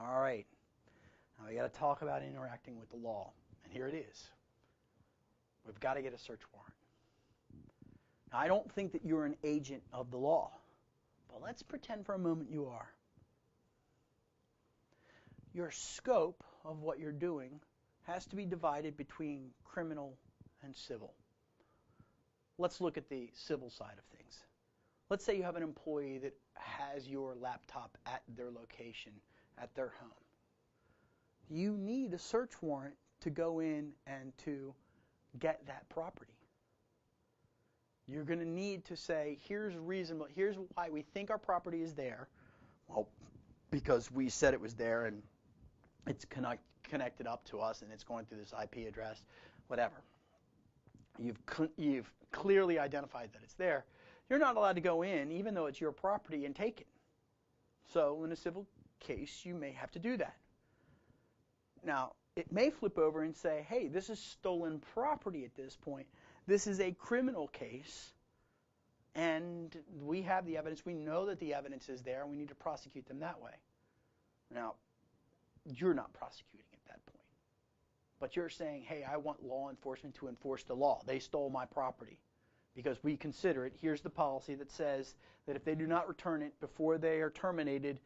All right. Now we got to talk about interacting with the law. And here it is. We've got to get a search warrant. Now, I don't think that you're an agent of the law, but let's pretend for a moment you are. Your scope of what you're doing has to be divided between criminal and civil. Let's look at the civil side of things. Let's say you have an employee that has your laptop at their location, at their home. You need a search warrant to go in and to get that property. You're going to need to say, here's why we think our property is there. Well, because we said it was there and it's connected up to us and it's going through this IP address, whatever. You've clearly identified that it's there. You're not allowed to go in, even though it's your property, and take it. So in a civil case, you may have to do that. Now, it may flip over and say, hey, this is stolen property at this point. This is a criminal case, and we have the evidence. We know that the evidence is there, and we need to prosecute them that way. Now, you're not prosecuting at that point. But you're saying, hey, I want law enforcement to enforce the law. They stole my property. Because we consider it, here's the policy that says that if they do not return it before they are terminated,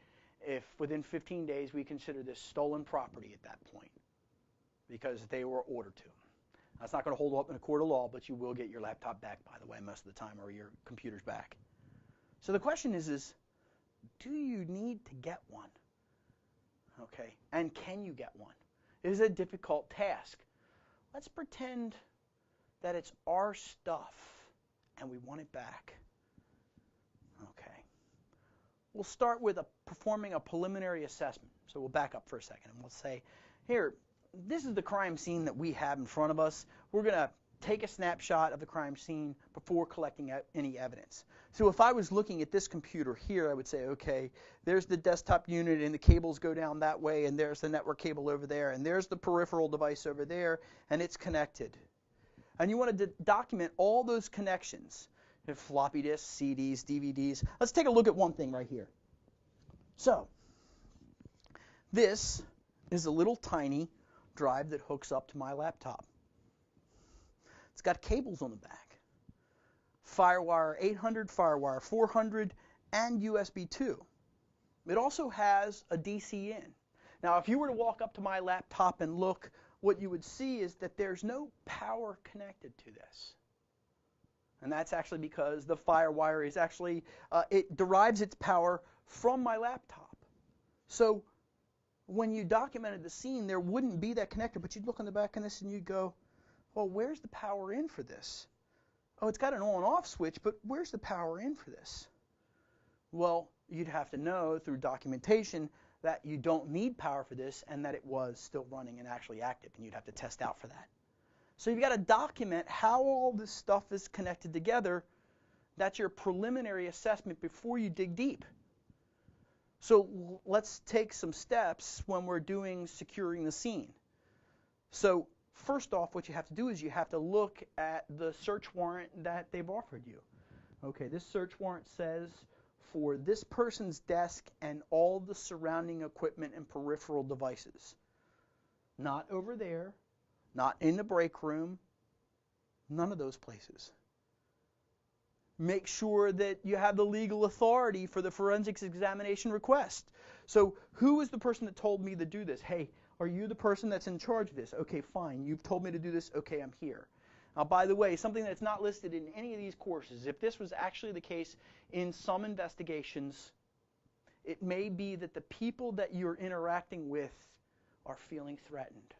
if within 15 days, we consider this stolen property at that point because they were ordered to. That's not going to hold up in a court of law, but you will get your laptop back, by the way, most of the time, or your computer's back. So the question is do you need to get one? Okay, and can you get one? It is a difficult task. Let's pretend that it's our stuff and we want it back. Okay. We'll start with performing a preliminary assessment. So we'll back up for a second and we'll say, here, this is the crime scene that we have in front of us. We're going to take a snapshot of the crime scene before collecting any evidence. So if I was looking at this computer here, I would say, okay, there's the desktop unit and the cables go down that way, and there's the network cable over there, and there's the peripheral device over there, and it's connected. And you want to document all those connections. Floppy disks, CDs, DVDs. Let's take a look at one thing right here. So, this is a little tiny drive that hooks up to my laptop. It's got cables on the back. FireWire 800, FireWire 400, and USB 2. It also has a DC in. Now, if you were to walk up to my laptop and look, what you would see is that there's no power connected to this. And that's actually because the FireWire is actually, it derives its power from my laptop. So when you documented the scene, there wouldn't be that connector, but you'd look on the back of this and you'd go, well, where's the power in for this? Oh, it's got an on-off switch, but where's the power in for this? Well, you'd have to know through documentation that you don't need power for this and that it was still running and actually active, and you'd have to test out for that. So you've got to document how all this stuff is connected together. That's your preliminary assessment before you dig deep. So let's take some steps when we're doing securing the scene. So first off, what you have to do is you have to look at the search warrant that they've offered you. Okay, this search warrant says for this person's desk and all the surrounding equipment and peripheral devices. Not over there, not in the break room, none of those places. Make sure that you have the legal authority for the forensics examination request. So who is the person that told me to do this? Hey, are you the person that's in charge of this? Okay, fine. You've told me to do this. Okay, I'm here. Now, by the way, something that's not listed in any of these courses, if this was actually the case in some investigations, it may be that the people that you're interacting with are feeling threatened.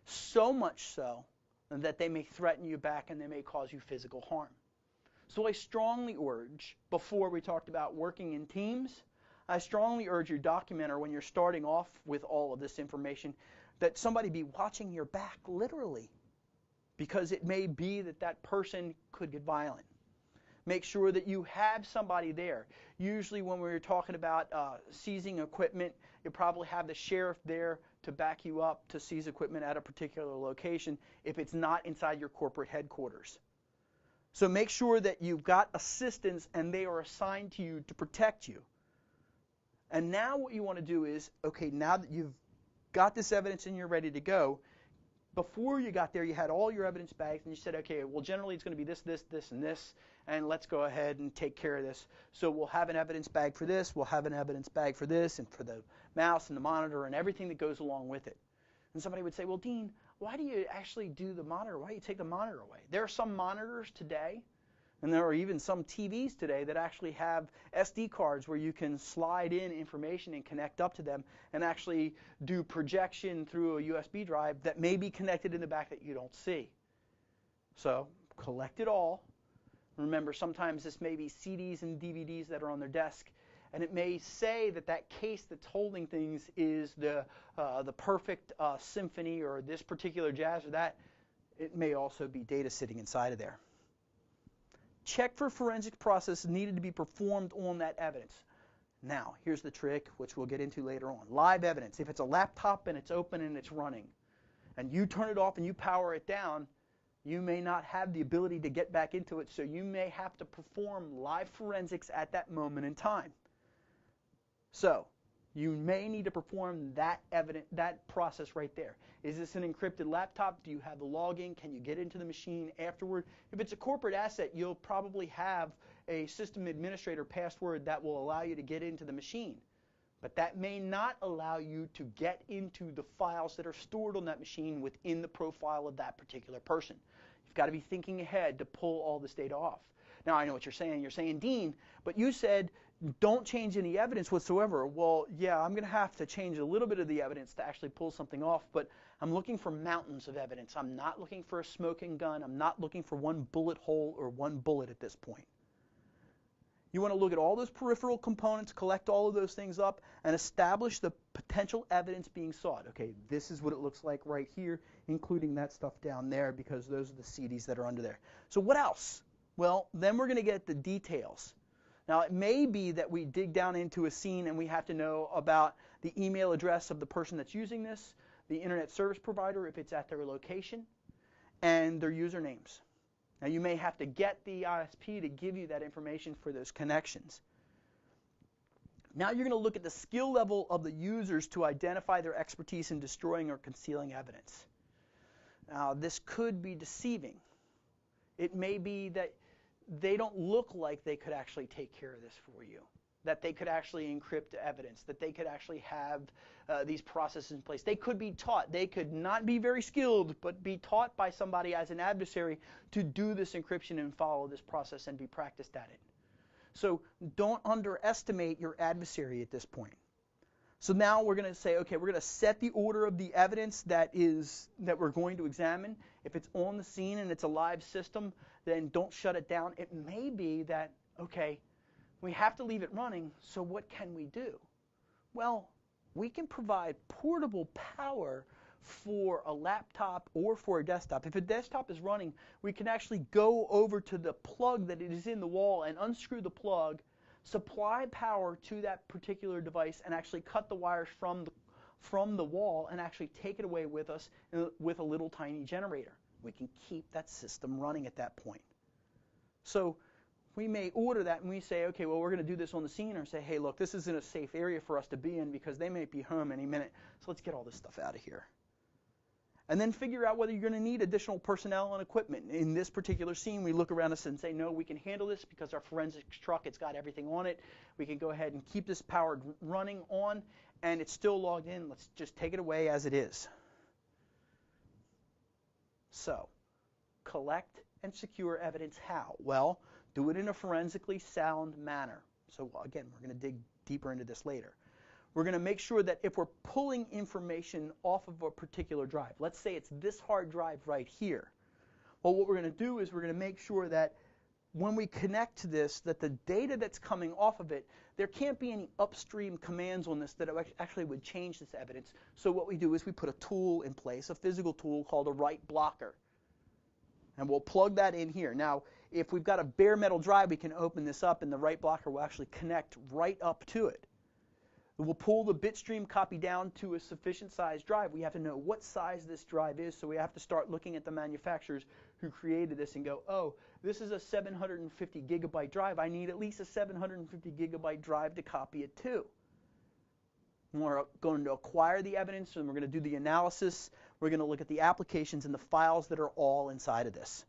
So much so that they may threaten you back and they may cause you physical harm. So I strongly urge, before we talked about working in teams, I strongly urge your documenter when you're starting off with all of this information that somebody be watching your back literally, because it may be that that person could get violent. Make sure that you have somebody there. Usually when we're talking about seizing equipment, you probably have the sheriff there to back you up to seize equipment at a particular location if it's not inside your corporate headquarters. So make sure that you've got assistants and they are assigned to you to protect you. And now what you want to do is, okay, now that you've got this evidence and you're ready to go, before you got there, you had all your evidence bags, and you said, okay, well, generally it's going to be this, this, this, and this, and let's go ahead and take care of this. So we'll have an evidence bag for this, we'll have an evidence bag for this, and for the mouse and the monitor and everything that goes along with it. And somebody would say, well, Dean, why do you actually do the monitor? Why do you take the monitor away? There are some monitors today, and there are even some TVs today that actually have SD cards where you can slide in information and connect up to them and actually do projection through a USB drive that may be connected in the back that you don't see. So collect it all. Remember, sometimes this may be CDs and DVDs that are on their desk, and it may say that that case that's holding things is the perfect symphony or this particular jazz or that. It may also be data sitting inside of there. Check for forensic process needed to be performed on that evidence. Now, here's the trick, which we'll get into later on. Live evidence. If it's a laptop and it's open and it's running, and you turn it off and you power it down, you may not have the ability to get back into it, so you may have to perform live forensics at that moment in time. So, you may need to perform that process right there. Is this an encrypted laptop? Do you have the login? Can you get into the machine afterward? If it's a corporate asset, you'll probably have a system administrator password that will allow you to get into the machine. But that may not allow you to get into the files that are stored on that machine within the profile of that particular person. You've got to be thinking ahead to pull all this data off. Now, I know what you're saying. You're saying, Dean, but you said don't change any evidence whatsoever. Well, yeah, I'm going to have to change a little bit of the evidence to actually pull something off, but I'm looking for mountains of evidence. I'm not looking for a smoking gun. I'm not looking for one bullet hole or one bullet at this point. You want to look at all those peripheral components, collect all of those things up, and establish the potential evidence being sought. Okay, this is what it looks like right here, including that stuff down there, because those are the CDs that are under there. So what else? Well, then we're going to get the details. Now, it may be that we dig down into a scene and we have to know about the email address of the person that's using this, the internet service provider if it's at their location, and their usernames. Now, you may have to get the ISP to give you that information for those connections. Now you're going to look at the skill level of the users to identify their expertise in destroying or concealing evidence. Now, this could be deceiving. It may be that they don't look like they could actually take care of this for you, that they could actually encrypt evidence, that they could actually have these processes in place. They could be taught. They could not be very skilled, but be taught by somebody as an adversary to do this encryption and follow this process and be practiced at it. So don't underestimate your adversary at this point. So now we're going to say, okay, we're going to set the order of the evidence that we're going to examine. If it's on the scene and it's a live system, then don't shut it down. It may be that, okay, we have to leave it running, so what can we do? Well, we can provide portable power for a laptop or for a desktop. If a desktop is running, we can actually go over to the plug that is in the wall and unscrew the plug, supply power to that particular device, and actually cut the wires from the wall and actually take it away with us with a little tiny generator. We can keep that system running at that point. So we may order that and we say, okay, well, we're going to do this on the scene, or say, hey, look, this isn't a safe area for us to be in because they may be home any minute, so let's get all this stuff out of here. And then figure out whether you're going to need additional personnel and equipment. In this particular scene, we look around us and say, no, we can handle this because our forensics truck, it's got everything on it. We can go ahead and keep this powered running on, and it's still logged in. Let's just take it away as it is. So, collect and secure evidence how? Well, do it in a forensically sound manner. So again, we're going to dig deeper into this later. We're going to make sure that if we're pulling information off of a particular drive, let's say it's this hard drive right here, well, what we're going to do is we're going to make sure that when we connect to this, that the data that's coming off of it, there can't be any upstream commands on this that actually would change this evidence. So what we do is we put a tool in place, a physical tool called a write blocker. And we'll plug that in here. Now, if we've got a bare metal drive, we can open this up, and the write blocker will actually connect right up to it. We'll pull the bitstream copy down to a sufficient size drive. We have to know what size this drive is, so we have to start looking at the manufacturers who created this and go, oh, this is a 750 gigabyte drive. I need at least a 750 gigabyte drive to copy it to. We're going to acquire the evidence, and we're going to do the analysis. We're going to look at the applications and the files that are all inside of this.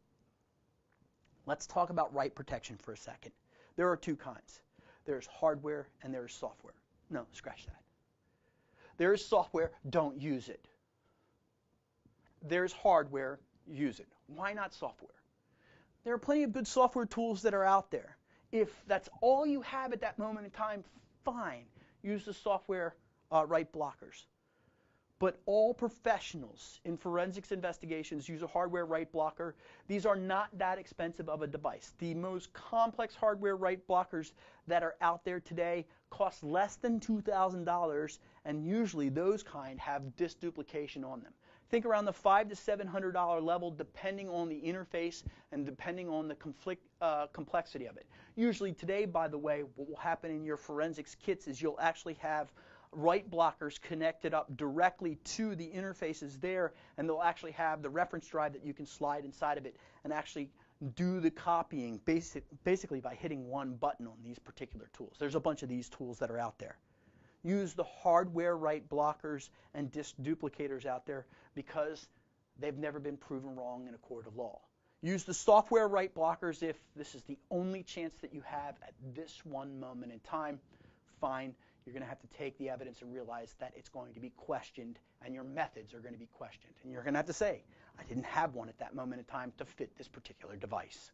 Let's talk about write protection for a second. There are two kinds. There's hardware and there's software. No, scratch that. There is software, don't use it. There's hardware, use it. Why not software? There are plenty of good software tools that are out there. If that's all you have at that moment in time, fine. Use the software write blockers. But all professionals in forensics investigations use a hardware write blocker. These are not that expensive of a device. The most complex hardware write blockers that are out there today cost less than $2,000, and usually those kind have disk duplication on them. Think around the $500 to $700 level, depending on the interface and depending on the complexity of it. Usually today, by the way, what will happen in your forensics kits is you'll actually have write blockers connected up directly to the interfaces there, and they'll actually have the reference drive that you can slide inside of it and actually do the copying basically by hitting one button on these particular tools. There's a bunch of these tools that are out there. Use the hardware write blockers and disk duplicators out there because they've never been proven wrong in a court of law. Use the software write blockers if this is the only chance that you have at this one moment in time. Fine. You're going to have to take the evidence and realize that it's going to be questioned and your methods are going to be questioned. And you're going to have to say, I didn't have one at that moment in time to fit this particular device.